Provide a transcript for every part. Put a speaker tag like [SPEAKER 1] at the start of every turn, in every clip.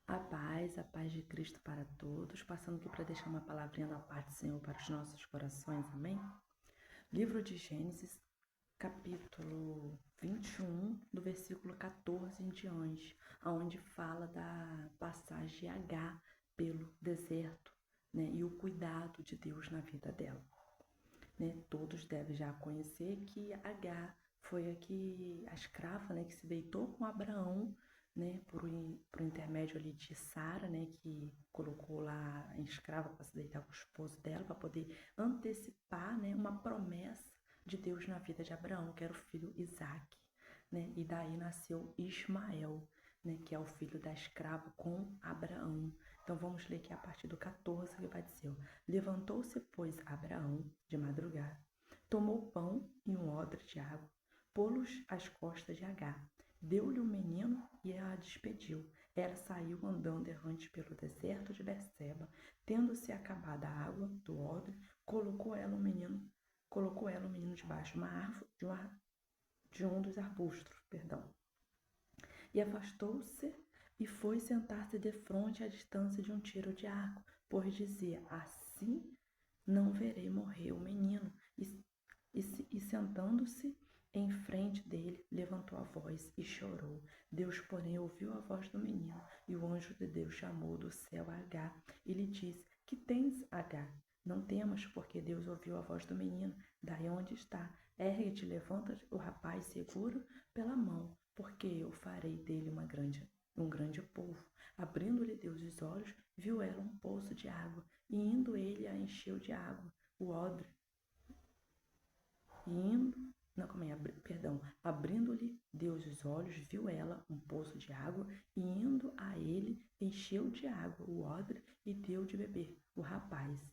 [SPEAKER 1] A paz de Cristo para todos, passando aqui para deixar uma palavrinha da parte do Senhor para os nossos corações, amém? Livro de Gênesis, capítulo 21, do versículo 14 em diante, onde fala da passagem de Agar pelo deserto, né, e o cuidado de Deus na vida dela. Né? Todos devem já conhecer que Agar foi a escrava, né, que se deitou com Abraão, né, por intermédio ali de Sara, né, que colocou lá a escrava para se deitar com o esposo dela, para poder antecipar, né, uma promessa de Deus na vida de Abraão, que era o filho Isaque, né, e daí nasceu Ismael, né, que é o filho da escrava com Abraão. Então vamos ler aqui a partir do 14, que vai dizer: levantou-se, pois, Abraão de madrugada, tomou pão e um odre de água, pô-los às costas de Agar, deu-lhe o menino e a despediu. Ela saiu andando errante pelo deserto de Berseba. Tendo-se acabado a água do odre, colocou ela o menino debaixo de uma árvore, de um dos arbustos, perdão. E afastou-se e foi sentar-se defronte à distância de um tiro de arco, pois dizia: assim não verei morrer o menino. E sentando-se em frente dele, levantou a voz e chorou. Deus, porém, ouviu a voz do menino, e o anjo de Deus chamou do céu a Agar e lhe disse: que tens, Agar? Não temas, porque Deus ouviu a voz do menino. Daí onde está? Ergue-te, levanta o rapaz seguro pela mão, porque eu farei dele um grande povo. Abrindo-lhe Deus os olhos, viu ela um poço de água, e indo ele a encheu de água o odre. Abrindo-lhe Deus os olhos, viu ela um poço de água, e indo a ele, encheu de água o odre e deu de beber o rapaz.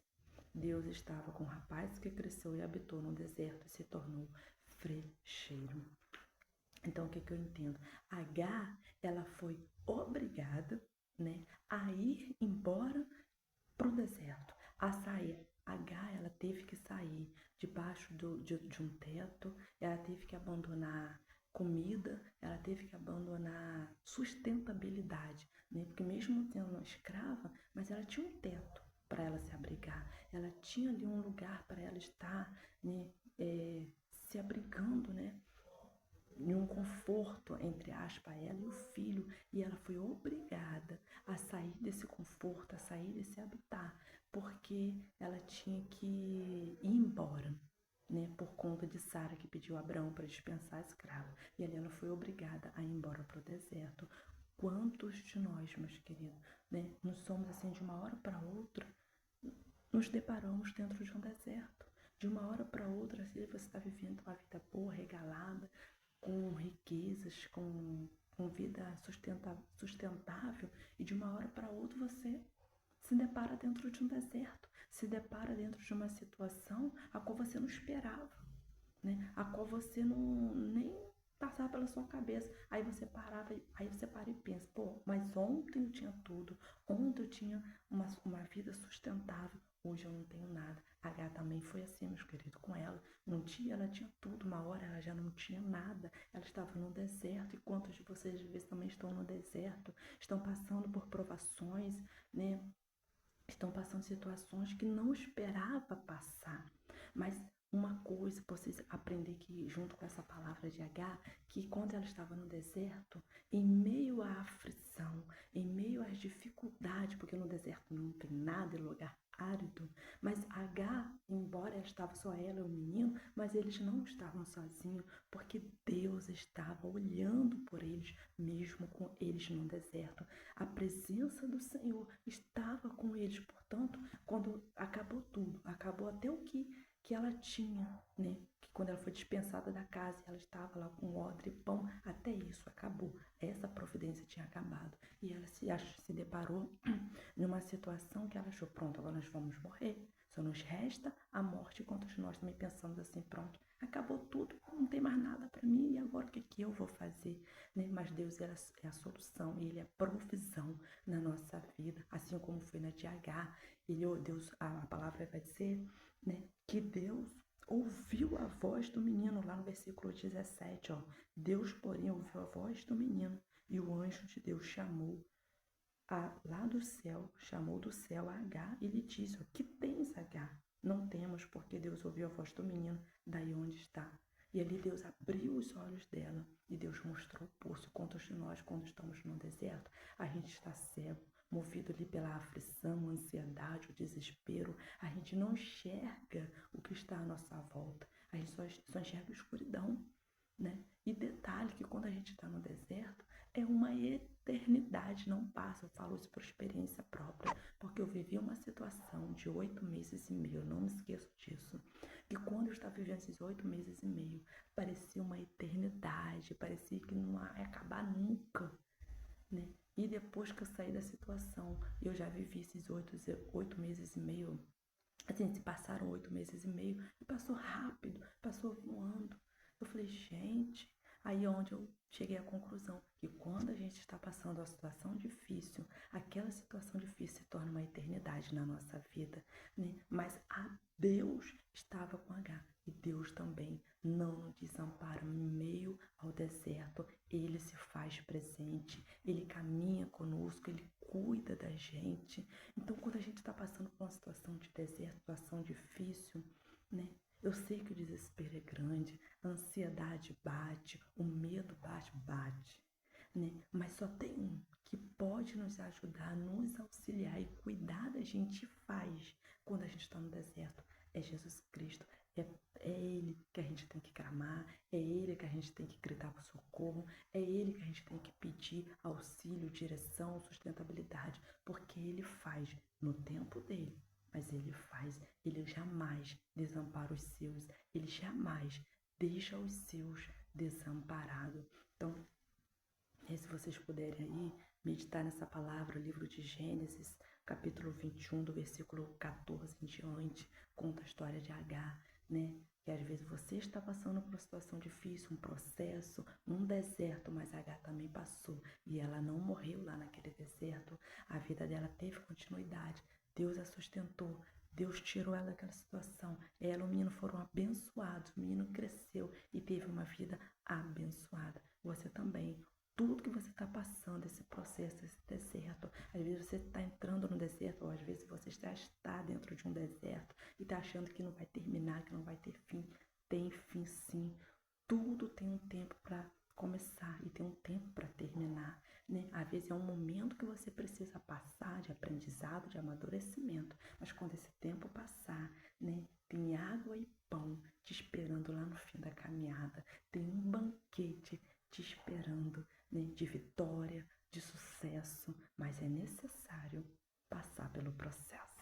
[SPEAKER 1] Deus estava com o rapaz que cresceu e habitou no deserto e se tornou frecheiro. Então, o que eu entendo? Agar, ela foi obrigada, né, a ir embora para o deserto, a sair. Agar, ela teve que sair debaixo de um teto, ela teve que abandonar comida, ela teve que abandonar sustentabilidade, né? Porque mesmo sendo uma escrava, mas ela tinha um teto para ela se abrigar, ela tinha ali um lugar para ela estar, né, se abrigando, né? Em um conforto, entre aspas, ela e o filho, e ela foi obrigada a sair desse conforto, a sair desse habitat, porque ela tinha que ir embora, né, por conta de Sara, que pediu a Abraão para dispensar a escrava, e ali ela foi obrigada a ir embora para o deserto. Quantos de nós, meus queridos, né, não somos assim de uma hora para outra, nos deparamos dentro de um deserto. De uma hora para outra, assim, você está vivendo uma vida boa, regalada, com riquezas, com vida sustentável, e de uma hora para outra você se depara dentro de um deserto, se depara dentro de uma situação a qual você não esperava, né? A qual você não nem passava pela sua cabeça. Aí você para e pensa, pô, mas ontem eu tinha tudo, ontem eu tinha uma vida sustentável, hoje eu não tenho nada. A H também foi assim, meus queridos, com ela. Um dia ela tinha tudo, uma hora ela já não tinha nada. Ela estava no deserto, e quantos de vocês às vezes também estão no deserto, estão passando por provações, né? Estão passando situações que não esperava passar. Mas uma coisa para vocês aprender que junto com essa palavra de H, que quando ela estava no deserto, em meio à aflição, em meio às dificuldades, porque no deserto não tem nada, é lugar árido, mas H, embora estava só ela e o menino, mas eles não estavam sozinhos, porque Deus estava olhando por eles, mesmo com eles no deserto. A presença do Senhor estava com eles, portanto, quando acabou tudo, acabou até o que ela tinha, né? Que quando ela foi dispensada da casa, ela estava lá com odre e pão, até isso acabou. Essa providência tinha acabado. E ela se deparou numa situação que ela achou, pronto, agora nós vamos morrer. Só nos resta a morte, enquanto nós também pensamos assim, pronto, acabou tudo, não tem mais nada para mim, e agora o que eu vou fazer? Né? Mas Deus é a solução, Ele é a provisão na nossa vida, assim como foi na de Agar. Deus, a palavra vai dizer, né, que Deus ouviu a voz do menino, lá no versículo 17, ó. Deus, porém, ouviu a voz do menino, e o anjo de Deus chamou lá do céu, chamou do céu a Agar e lhe disse: "O que tens, Agar? Não temos, porque Deus ouviu a voz do menino, daí onde está." E ali Deus abriu os olhos dela e Deus mostrou o poço. Quantos de nós, quando estamos no deserto, a gente está cego, movido ali pela aflição, a ansiedade, o desespero. A gente não enxerga o que está à nossa volta. A gente só enxerga a escuridão, né? E detalhe que quando a gente está no deserto, é uma eternidade, não passa. Eu falo isso por experiência própria, porque eu vivi uma situação de 8 meses e meio, eu não me esqueço disso. E quando eu estava vivendo esses 8 meses e meio, parecia uma eternidade, parecia que não ia acabar nunca, né? E depois que eu saí da situação, eu já vivi esses 8 meses e meio, assim, se passaram 8 meses e meio e passou rápido, passou voando. Eu falei, gente, aí é onde eu cheguei à conclusão que quando a gente está passando uma situação difícil, aquela situação difícil se torna uma eternidade na nossa vida, né? Mas a Deus estava com H e Deus também não nos desampara em meio ao deserto. Ele se faz presente, ele caminha conosco, ele cuida da gente. Então, quando a gente está passando por uma situação de deserto, situação difícil, né? Eu sei que o desespero é grande, a ansiedade bate, o medo bate, né? Mas só tem um que pode nos ajudar, nos auxiliar e cuidar da gente e faz quando a gente está no deserto. É Jesus Cristo. É Ele que a gente tem que clamar, é Ele que a gente tem que gritar por socorro, é Ele que a gente tem que pedir auxílio, direção, sustentabilidade, porque Ele faz no tempo dele. Mas ele faz, ele jamais desampara os seus, ele jamais deixa os seus desamparados. Então, se vocês puderem aí meditar nessa palavra, o livro de Gênesis, capítulo 21, do versículo 14 em diante, conta a história de Agar, né? Que às vezes você está passando por uma situação difícil, um processo, um deserto, mas Agar também passou e ela não morreu lá naquele deserto. A vida dela teve continuidade. Deus a sustentou, Deus tirou ela daquela situação. Ela e o menino foram abençoados, o menino cresceu e teve uma vida abençoada. Você também. Tudo que você está passando, esse processo, esse deserto. Às vezes você está entrando no deserto, ou às vezes você já está dentro de um deserto e está achando que não vai terminar, que não vai ter fim. Tem fim sim. Tudo tem um tempo para começar e tem um tempo para terminar, né? Às vezes é um momento que você precisa passar de aprendizado, de amadurecimento, mas quando esse tempo passar, né, tem água e pão te esperando lá no fim da caminhada, tem um banquete te esperando, né, de vitória, de sucesso, mas é necessário passar pelo processo.